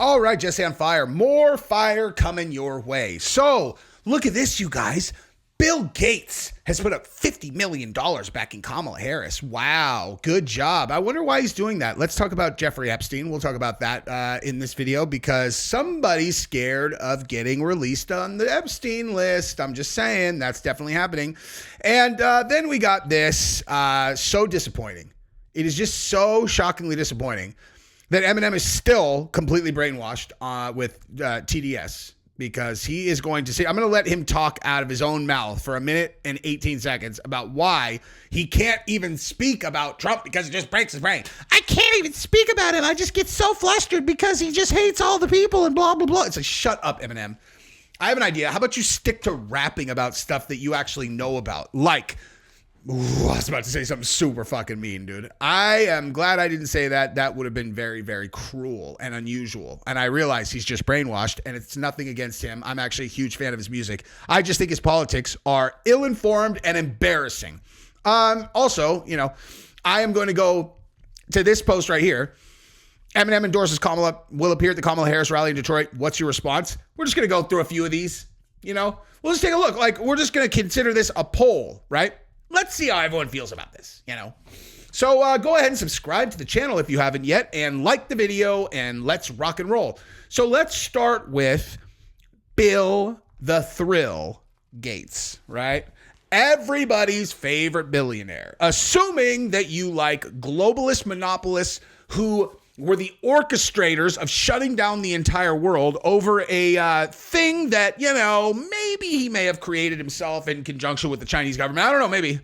All right, Jesse on fire. More fire coming your way. So look at this, you guys. Bill Gates has put up $50 million backing Kamala Harris. Wow, good job. I wonder why he's doing that. Let's talk about Jeffrey Epstein. We'll talk about that in this video because somebody's scared of getting released on the Epstein list. I'm just saying that's definitely happening. And then we got this. So disappointing. It is just so shockingly disappointing that Eminem is still completely brainwashed with TDS. Because he is going to say, I'm going to let him talk out of his own mouth for 1 minute and 18 seconds about why he can't even speak about Trump because it just breaks his brain. I can't even speak about him. I just get so flustered because he just hates all the people and blah, blah, blah. It's like, shut up, Eminem. I have an idea. How about you stick to rapping about stuff that you actually know about? Like, I was about to say something super fucking mean, dude. I am glad I didn't say that. That would have been very, very cruel and unusual. And I realize he's just brainwashed, and it's nothing against him. I'm actually a huge fan of his music. I just think his politics are ill-informed and embarrassing. Also, you know, I am going to go to this post right here. Eminem endorses Kamala, will appear at the Kamala Harris rally in Detroit. What's your response? We're just going to go through a few of these, you know. We'll just take a look. Like, we're just going to consider this a poll, right? Let's see how everyone feels about this, you know. So go ahead and subscribe to the channel if you haven't yet and like the video and let's rock and roll. So let's start with Bill the Thrill Gates, right? Everybody's favorite billionaire, assuming that you like globalist monopolists who were the orchestrators of shutting down the entire world over a thing that, you know, maybe he may have created himself in conjunction with the Chinese government. I don't know, maybe.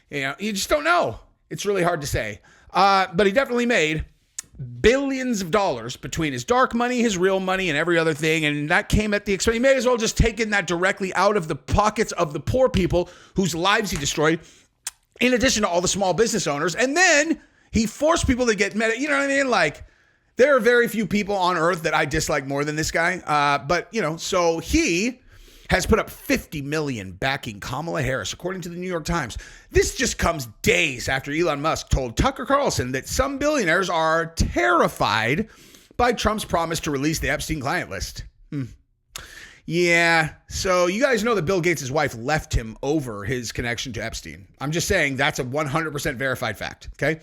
You know, you just don't know. It's really hard to say. But he definitely made billions of dollars between his dark money, his real money, and every other thing. And that came at the expense. He may as well just taken that directly out of the pockets of the poor people whose lives he destroyed, in addition to all the small business owners. And then he forced people to get meta. You know what I mean? Like, there are very few people on earth that I dislike more than this guy. But, you know, so he has put up $50 million backing Kamala Harris, according to the New York Times. This just comes days after Elon Musk told Tucker Carlson that some billionaires are terrified by Trump's promise to release the Epstein client list. Yeah, so you guys know that Bill Gates' wife left him over his connection to Epstein. I'm just saying that's a 100% verified fact, okay?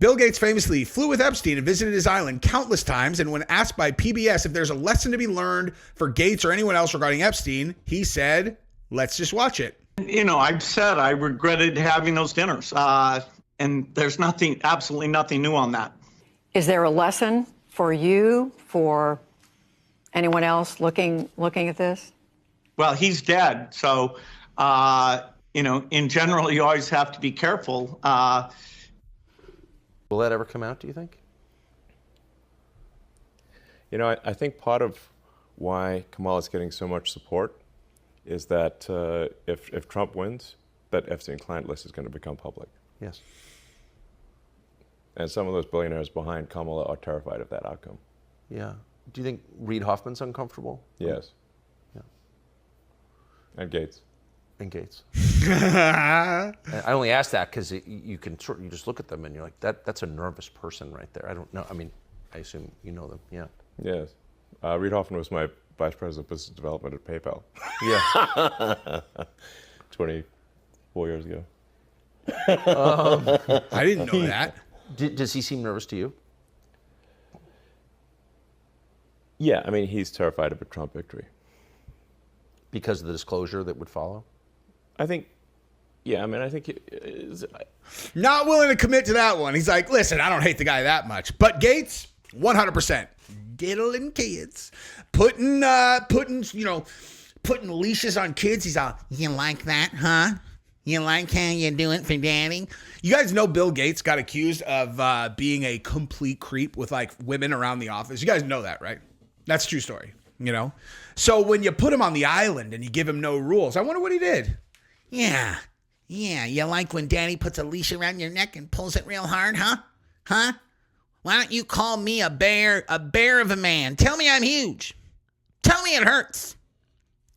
Bill Gates famously flew with Epstein and visited his island countless times, and when asked by PBS if there's a lesson to be learned for Gates or anyone else regarding Epstein, he said, let's just watch it. You know, I've said I regretted having those dinners, and there's absolutely nothing new on that. Is there a lesson for you, for anyone else looking at this? Well, he's dead, so, you know, in general, you always have to be careful. Will that ever come out, do you think? You know, I think part of why Kamala's getting so much support is that if Trump wins, that Epstein client list is going to become public. Yes. And some of those billionaires behind Kamala are terrified of that outcome. Yeah. Do you think Reid Hoffman's uncomfortable? Yes. Yeah. And Gates. And Gates. I only ask that because you just look at them and you're like, that's a nervous person right there. I don't know. I mean, I assume you know them. Yeah. Yes. Reid Hoffman was my vice president of business development at PayPal. Yeah. 24 years ago. I didn't know that. Does he seem nervous to you? Yeah, I mean, he's terrified of a Trump victory. Because of the disclosure that would follow? I think, yeah, I mean, I think Not willing to commit to that one. He's like, listen, I don't hate the guy that much. But Gates, 100%. Diddling kids. Putting leashes on kids. He's all, you like that, huh? You like how you do it for daddy? You guys know Bill Gates got accused of being a complete creep with, like, women around the office. You guys know that, right? That's a true story, you know? So when you put him on the island and you give him no rules, I wonder what he did. Yeah, you like when daddy puts a leash around your neck and pulls it real hard, huh? Huh? Why don't you call me a bear of a man? Tell me I'm huge. Tell me it hurts.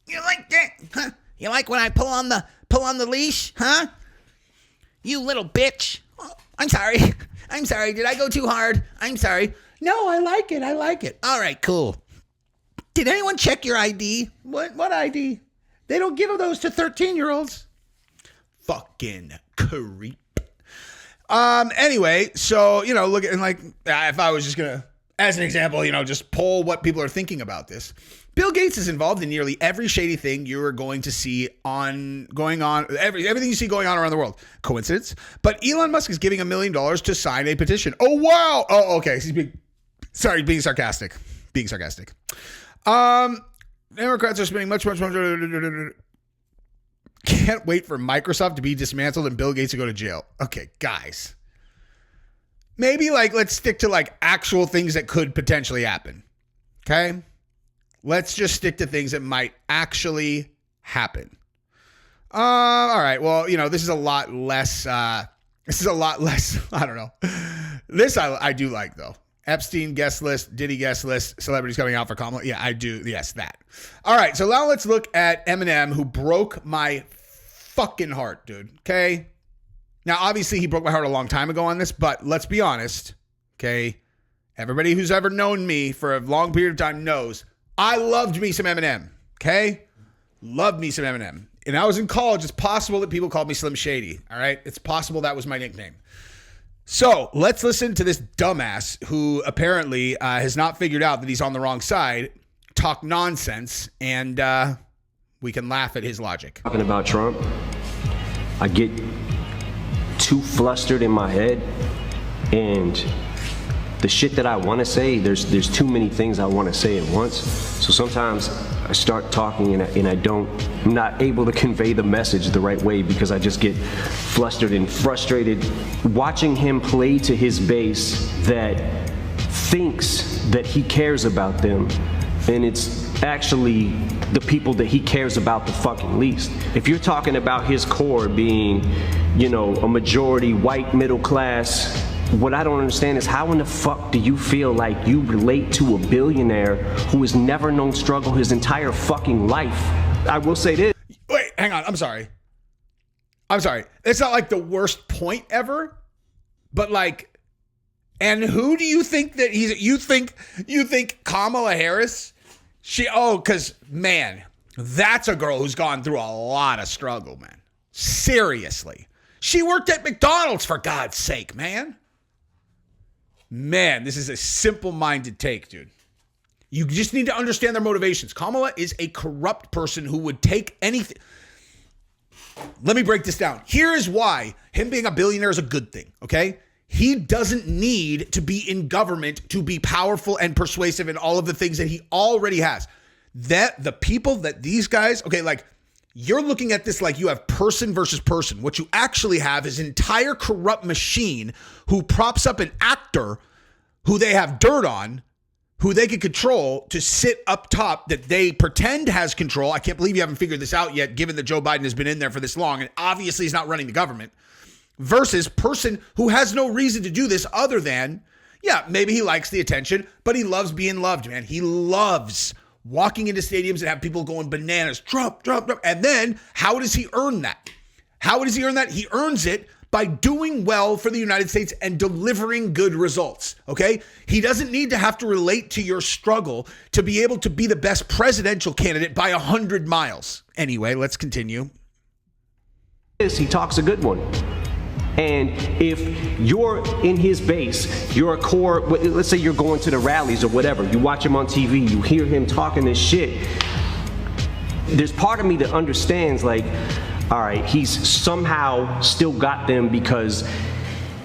You like that, huh? You like when I pull on the leash, huh? You little bitch. Oh, I'm sorry. Did I go too hard? I'm sorry. No, I like it. I like it. All right, cool. Did anyone check your ID? What ID? They don't give those to 13-year-olds. Fucking creep. Anyway, so, you know, look at, and like, if I was just going to, as an example, you know, just poll what people are thinking about this. Bill Gates is involved in nearly every shady thing you are going to see everything you see going on around the world. Coincidence? But Elon Musk is giving $1 million to sign a petition. Oh, wow. Oh, okay. He's being sarcastic. Being sarcastic. Democrats are spending much. Can't wait for Microsoft to be dismantled and Bill Gates to go to jail. Okay, guys. Maybe like let's stick to like actual things that could potentially happen. Okay? Let's just stick to things that might actually happen. All right. Well, you know, this is a lot less, I don't know. This I do like though. Epstein guest list, Diddy guest list, celebrities coming out for Kamala. Yeah, I do. Yes, that. All right. So now let's look at Eminem, who broke my fucking heart, dude. Okay. Now, obviously, he broke my heart a long time ago on this, but let's be honest. Okay. Everybody who's ever known me for a long period of time knows I loved me some Eminem. Okay. Loved me some Eminem. And I was in college. It's possible that people called me Slim Shady. All right. It's possible that was my nickname. So let's listen to this dumbass who apparently has not figured out that he's on the wrong side, talk nonsense, and we can laugh at his logic. Talking about Trump, I get too flustered in my head, and the shit that I want to say, there's too many things I want to say at once. So sometimes I start talking and I'm not able to convey the message the right way because I just get flustered and frustrated. Watching him play to his base that thinks that he cares about them, and it's actually the people that he cares about the fucking least. If you're talking about his core being, you know, a majority white middle class, what I don't understand is how in the fuck do you feel like you relate to a billionaire who has never known struggle his entire fucking life? I will say this. Wait, hang on. I'm sorry. It's not like the worst point ever, but like, and who do you think that you think Kamala Harris? Cause man, that's a girl who's gone through a lot of struggle, man. Seriously. She worked at McDonald's, for God's sake, man. Man, this is a simple-minded take, dude. You just need to understand their motivations. Kamala is a corrupt person who would take anything. Let me break this down. Here is why him being a billionaire is a good thing, okay? He doesn't need to be in government to be powerful and persuasive in all of the things that he already has. That the people that these guys, okay, like you're looking at this like you have person versus person. What you actually have is an entire corrupt machine who props up an actor who they have dirt on, who they can control to sit up top that they pretend has control. I can't believe you haven't figured this out yet, given that Joe Biden has been in there for this long and obviously he's not running the government, versus person who has no reason to do this other than, yeah, maybe he likes the attention, but he loves being loved, man. He loves walking into stadiums and have people going bananas, Trump. And then how does he earn that? How does he earn that? He earns it by doing well for the United States and delivering good results, okay? He doesn't need to have to relate to your struggle to be able to be the best presidential candidate by 100 miles. Anyway, let's continue. He talks a good one. And if you're in his base, you're a core, let's say you're going to the rallies or whatever, you watch him on TV, you hear him talking this shit, there's part of me that understands like, all right, he's somehow still got them because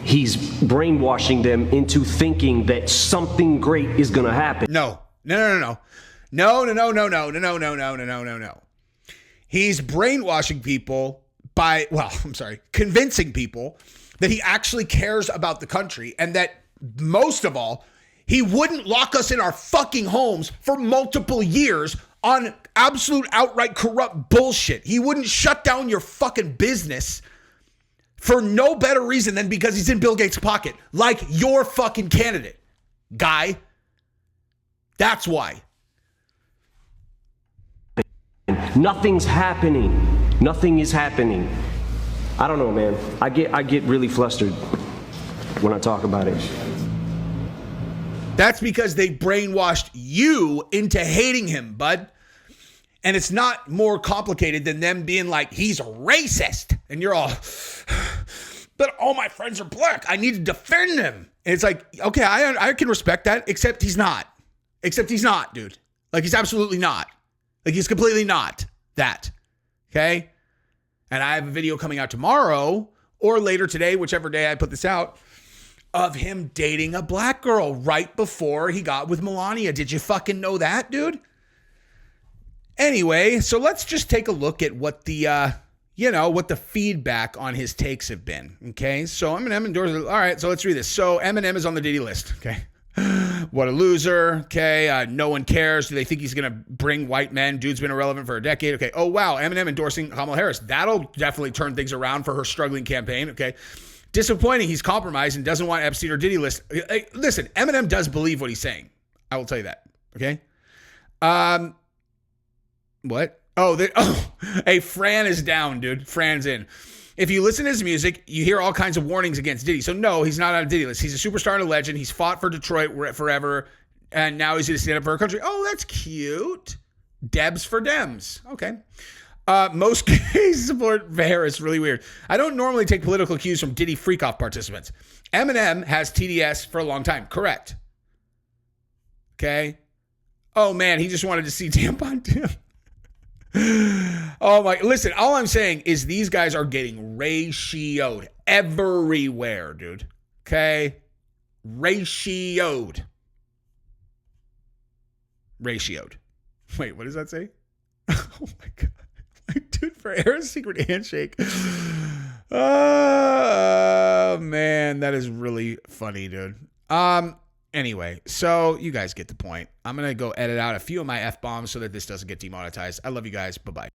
he's brainwashing them into thinking that something great is going to happen. No. He's brainwashing people by, convincing people that he actually cares about the country and that most of all, he wouldn't lock us in our fucking homes for multiple years on absolute outright corrupt bullshit. He wouldn't shut down your fucking business for no better reason than because he's in Bill Gates' pocket, like your fucking candidate, guy. That's why. Nothing's happening. Nothing is happening. I don't know, man. I get really flustered when I talk about it. That's because they brainwashed you into hating him, bud. And it's not more complicated than them being like, he's a racist. And you're all, but all my friends are black. I need to defend him. And it's like, okay, I can respect that, except he's not. Except he's not, dude. Like, he's absolutely not. Like, he's completely not that. Okay? And I have a video coming out tomorrow or later today, whichever day I put this out, of him dating a black girl right before he got with Melania. Did you fucking know that, dude? Anyway, so let's just take a look at what the, what the feedback on his takes have been. Okay, so Eminem endorses. All right, so let's read this. So Eminem is on the Diddy list. Okay, what a loser. Okay, no one cares. Do they think he's gonna bring white men? Dude's been irrelevant for a decade. Okay. Oh wow, Eminem endorsing Kamala Harris. That'll definitely turn things around for her struggling campaign. Okay. Disappointing. He's compromised and doesn't want Epstein or Diddy list. Listen, Eminem does believe what he's saying. I will tell you that. Okay. What? Hey, Fran is down, dude. Fran's in. If you listen to his music, you hear all kinds of warnings against Diddy. So no, he's not on a Diddy list. He's a superstar and a legend. He's fought for Detroit forever, and now he's going to stand up for our country. Oh, that's cute. Debs for Dems. Okay. Most gays support Harris. Really weird. I don't normally take political cues from Diddy freak-off participants. Eminem has TDS for a long time. Correct. Okay. Oh, man, he just wanted to see Tampon Tim. Oh my, listen, all I'm saying is these guys are getting ratioed everywhere, dude. Okay? Ratioed. Wait, what does that say? Oh my God. Dude, for Aaron's secret handshake. Oh man, that is really funny, dude. Anyway, so you guys get the point. I'm going to go edit out a few of my F-bombs so that this doesn't get demonetized. I love you guys. Bye-bye.